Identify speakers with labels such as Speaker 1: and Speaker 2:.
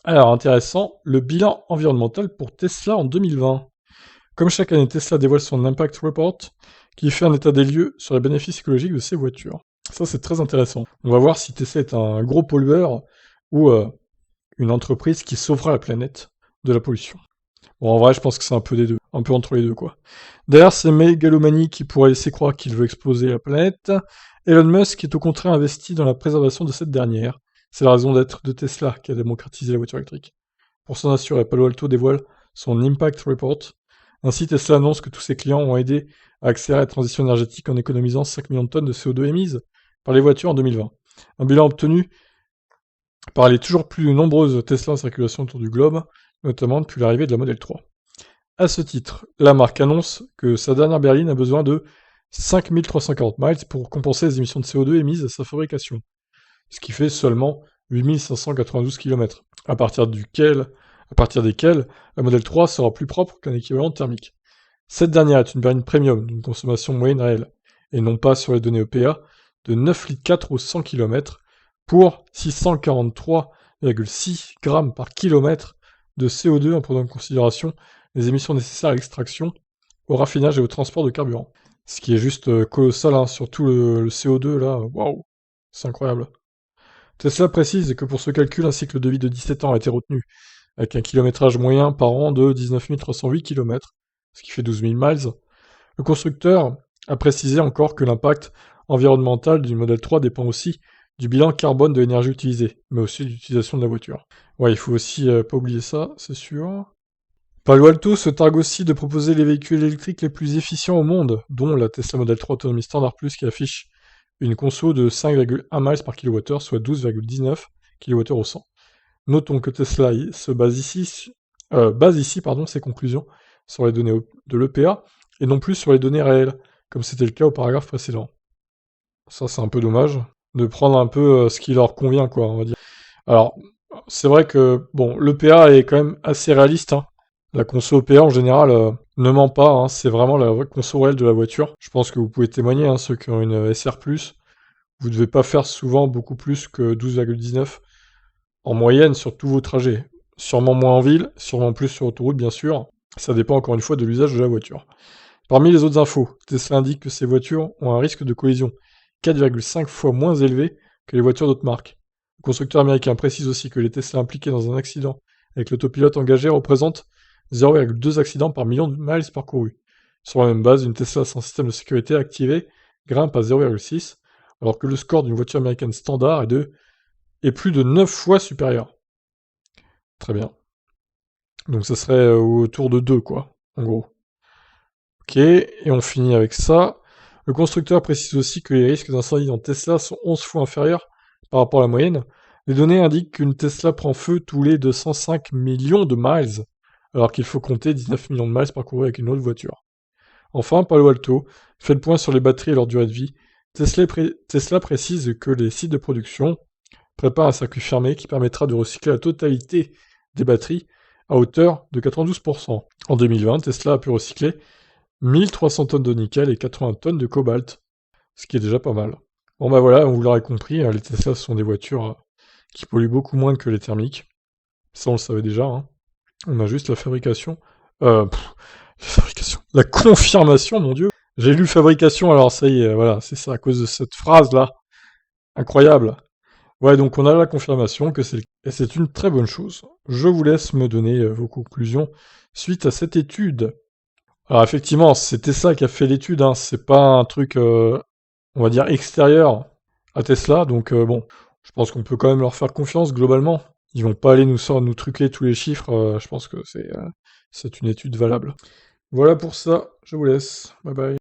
Speaker 1: Alors, intéressant, le bilan environnemental pour Tesla en 2020. Comme chaque année, Tesla dévoile son Impact Report, qui fait un état des lieux sur les bénéfices écologiques de ses voitures. Ça, c'est très intéressant. On va voir si Tesla est un gros pollueur ou une entreprise qui sauvera la planète de la pollution. Bon, en vrai, je pense que c'est un peu des deux, un peu entre les deux, quoi. Derrière ces mégalomanies qui pourraient laisser croire qu'il veut exploser la planète, Elon Musk est au contraire investi dans la préservation de cette dernière. C'est la raison d'être de Tesla qui a démocratisé la voiture électrique. Pour s'en assurer, Palo Alto dévoile son Impact Report. Ainsi, Tesla annonce que tous ses clients ont aidé à accélérer la transition énergétique en économisant 5 millions de tonnes de CO2 émises par les voitures en 2020. Un bilan obtenu par les toujours plus nombreuses Tesla en circulation autour du globe, notamment depuis l'arrivée de la Model 3. À ce titre, la marque annonce que sa dernière berline a besoin de 5340 miles pour compenser les émissions de CO2 émises à sa fabrication, ce qui fait seulement 8592 km, à partir desquels la Model 3 sera plus propre qu'un équivalent thermique. Cette dernière est une berline premium d'une consommation moyenne réelle, et non pas sur les données EPA, de 9,4 litres au 100 km pour 643,6 grammes par kilomètre de CO2 en prenant en considération les émissions nécessaires à l'extraction, au raffinage et au transport de carburant. Ce qui est juste colossal, hein, surtout le CO2 là, waouh, c'est incroyable. Tesla précise que pour ce calcul, un cycle de vie de 17 ans a été retenu, avec un kilométrage moyen par an de 19 308 km, ce qui fait 12 000 miles. Le constructeur a précisé encore que l'impact environnemental du Model 3 dépend aussi du bilan carbone de l'énergie utilisée, mais aussi de l'utilisation de la voiture. Ouais, il faut aussi pas oublier ça, c'est sûr. Palo Alto se targue aussi de proposer les véhicules électriques les plus efficients au monde, dont la Tesla Model 3 Autonomie Standard Plus qui affiche une conso de 5,1 miles par kWh, soit 12,19 kWh au 100. Notons que Tesla se base ici ses conclusions sur les données de l'EPA et non plus sur les données réelles, comme c'était le cas au paragraphe précédent. Ça, c'est un peu dommage, de prendre un peu ce qui leur convient, quoi, on va dire. Alors, c'est vrai que, bon, l'EPA est quand même assez réaliste, hein. La conso EPA, en général, ne ment pas, hein, c'est vraiment la vraie conso réelle de la voiture. Je pense que vous pouvez témoigner, hein, ceux qui ont une SR+, vous devez pas faire souvent beaucoup plus que 12,19 en moyenne sur tous vos trajets. Sûrement moins en ville, sûrement plus sur autoroute, bien sûr. Ça dépend encore une fois de l'usage de la voiture. Parmi les autres infos, Tesla indique que ces voitures ont un risque de collision 4,5 fois moins élevé que les voitures d'autres marques. Le constructeur américain précise aussi que les Tesla impliqués dans un accident avec l'autopilote engagé représentent 0,2 accidents par million de miles parcourus. Sur la même base, une Tesla sans système de sécurité activé grimpe à 0,6, alors que le score d'une voiture américaine standard est plus de 9 fois supérieur. Très bien. Donc ça serait autour de 2, quoi, en gros. Ok, et on finit avec ça. Le constructeur précise aussi que les risques d'incendie dans Tesla sont 11 fois inférieurs par rapport à la moyenne. Les données indiquent qu'une Tesla prend feu tous les 205 millions de miles, alors qu'il faut compter 19 millions de miles parcourus avec une autre voiture. Enfin, Palo Alto fait le point sur les batteries et leur durée de vie. Tesla précise que les sites de production préparent un circuit fermé qui permettra de recycler la totalité des batteries à hauteur de 92%. En 2020, Tesla a pu recycler 1300 tonnes de nickel et 80 tonnes de cobalt, ce qui est déjà pas mal. Bon bah voilà, vous l'aurez compris, les Tesla sont des voitures qui polluent beaucoup moins que les thermiques. Ça on le savait déjà, hein. On a juste la fabrication. La confirmation, mon dieu. J'ai lu fabrication, alors ça y est, voilà, c'est ça, à cause de cette phrase-là. Incroyable. Ouais, donc on a la confirmation que c'est une très bonne chose. Je vous laisse me donner vos conclusions suite à cette étude. Alors effectivement, c'est Tesla qui a fait l'étude, hein, c'est pas un truc, on va dire, extérieur à Tesla, donc bon, je pense qu'on peut quand même leur faire confiance globalement. Ils vont pas aller nous truquer tous les chiffres, je pense que c'est une étude valable. Voilà pour ça, je vous laisse. Bye bye.